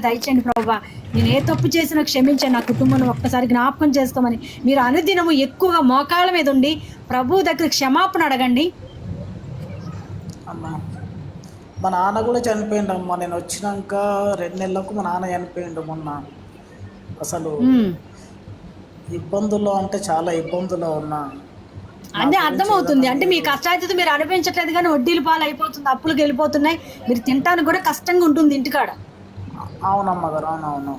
దయచేయండి ప్రభా. నేను ఏ తప్పు చేసినా క్షమించండి, నా కుటుంబాన్ని ఒక్కసారి జ్ఞాపకం చేసుకోమని మీరు అనుదినము ఎక్కువగా మోకాళ్ళ మీద ఉండి ప్రభు దగ్గర క్షమాపణ అడగండి. అమ్మ మా నాన్న కూడా చనిపోయిండు అమ్మ. నేను వచ్చినాక 2 నెలలకు మా నాన్న చనిపోయిండు మొన్న. అసలు ఇబ్బందుల్లో అంటే చాలా ఇబ్బందుల్లో ఉన్నా. అంటే అర్థమవుతుంది, అంటే మీ కష్టాయితీ మీరు అనిపించట్లేదు కానీ వడ్డీలు పాలు అయిపోతుంది, అప్పులకు వెళ్ళిపోతున్నాయి, మీరు తినడానికి కూడా కష్టంగా ఉంటుంది ఇంటికాడ. అవునమ్మ గారు, అవునవును.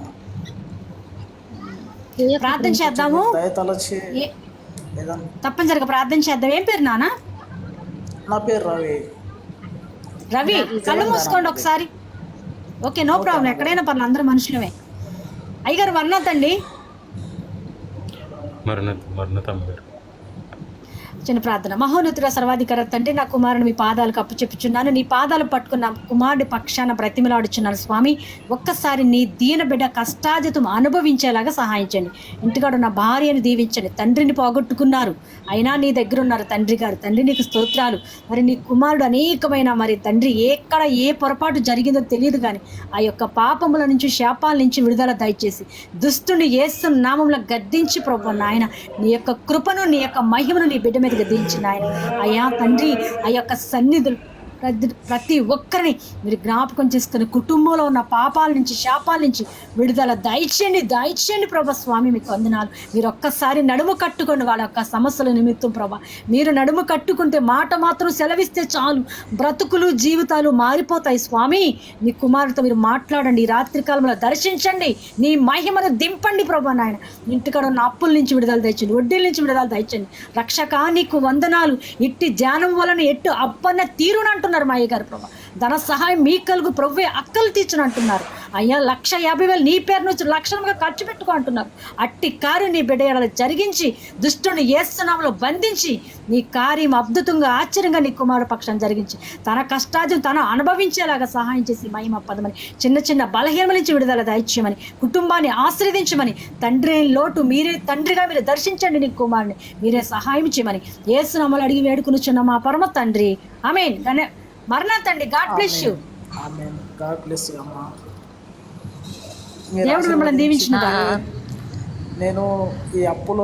ప్రార్థన చేద్దాము, దయతలచి తప్పనిసరిగా ప్రార్థన చేద్దాం. ఏం పేరు నాన్న? నా పేరు రవి. రవి, కళ్ళు మూసుకోండి ఒకసారి. ఓకే, నో ప్రాబ్లం, ఎక్కడైనా పర్లేదు, అందరూ మనుషులమే. అయ్యగారు వర్ణతండి. చిన్న ప్రార్థన. మహోన్నతుడ సర్వాధికార తండ్రి, నా కుమారుని మీ పాదాలకు అప్పచెప్పుచున్నాను. నీ పాదాలు పట్టుకున్న కుమారుడి పక్షాన బ్రతిమలాడుచున్నాను స్వామి. ఒక్కసారి నీ దీన బిడ్డ కష్టాజితం అనుభవించేలాగా సహాయం చేయండి. ఇంటికాడ నా భార్యను దీవించండి. తండ్రిని పోగొట్టుకున్నారు, అయినా నీ దగ్గర ఉన్నారు తండ్రి గారు. తండ్రి నీకు స్తోత్రాలు. మరి నీ కుమారుడు అనేకమైన మరి తండ్రి ఎక్కడ ఏ పొరపాటు జరిగిందో తెలియదు కానీ ఆ యొక్క పాపముల నుంచి శాపాల నుంచి విడుదల దయచేసి దుష్టుని యేసు నామములో గద్దించి ప్రభు నాయన నీ యొక్క కృపను నీ యొక్క మహిమను నీ బిడ్డ మీద దించిన ఆయన. అయ్యా తండ్రి, ఆ యొక్క సన్నిధులు ప్రతి ఒక్కరిని మీరు జ్ఞాపకం చేసుకుని కుటుంబంలో ఉన్న పాపాల నుంచి శాపాల నుంచి విడుదల దయచేయండి ప్రభా స్వామి. మీకు వందనాలు. మీరు ఒక్కసారి నడుము కట్టుకోండి వాళ్ళ యొక్క సమస్యల నిమిత్తం ప్రభా. మీరు నడుము కట్టుకుంటే మాట మాత్రం సెలవిస్తే చాలు, బ్రతుకులు జీవితాలు మారిపోతాయి స్వామి. మీ కుమారుతో మీరు మాట్లాడండి, రాత్రికాలంలో దర్శించండి, నీ మహిమను దింపండి ప్రభా నాయన. ఇంటికాడ ఉన్న అప్పుల నుంచి విడుదల తెచ్చండి, వడ్డీల నుంచి విడుదల తెచ్చండి. రక్షక నీకు వందనాలు. ఇట్టి ధ్యానం వలన ఎట్టు అప్పన్న తీరునంటున్నారు మా అయ్య గారు ప్రభా. ధన సహాయం మీ కలుగు ప్రభువే అక్కలు తీర్చుని అంటున్నారు. అయ్యా 1,50,000 నీ పేరు నుంచి లక్షణంగా ఖర్చు పెట్టుకో అంటున్నారు. అట్టి కార్యం నీ బిడ్డ జరిగించి దుష్టుని యేసు నామములో బంధించి నీ కార్యం అద్భుతంగా ఆశ్చర్యంగా నీ కుమారుడు పక్షాన్ని జరిగించి తన కష్టార్జితం తను అనుభవించేలాగా సహాయం చేసి మహిమ పదమని చిన్న చిన్న బలహీనల నుంచి విడుదల దయచేయమని కుటుంబాన్ని ఆశీర్వదించమని తండ్రి లోటు మీరే తండ్రిగా మీరు దర్శించండి. నీ కుమారుని మీరే సహాయం చేయమని యేసు నామములో అడిగి వేడుకొనుచున్న మా పరమ తండ్రి, ఆమేన్. మరణాతండి. God bless you. ఆమేన్. గాడ్ బ్లెస్ యు అమ్మా. దేవుడు మిమ్మల్ని దీవించును గాక. నేను ఈ అప్పులో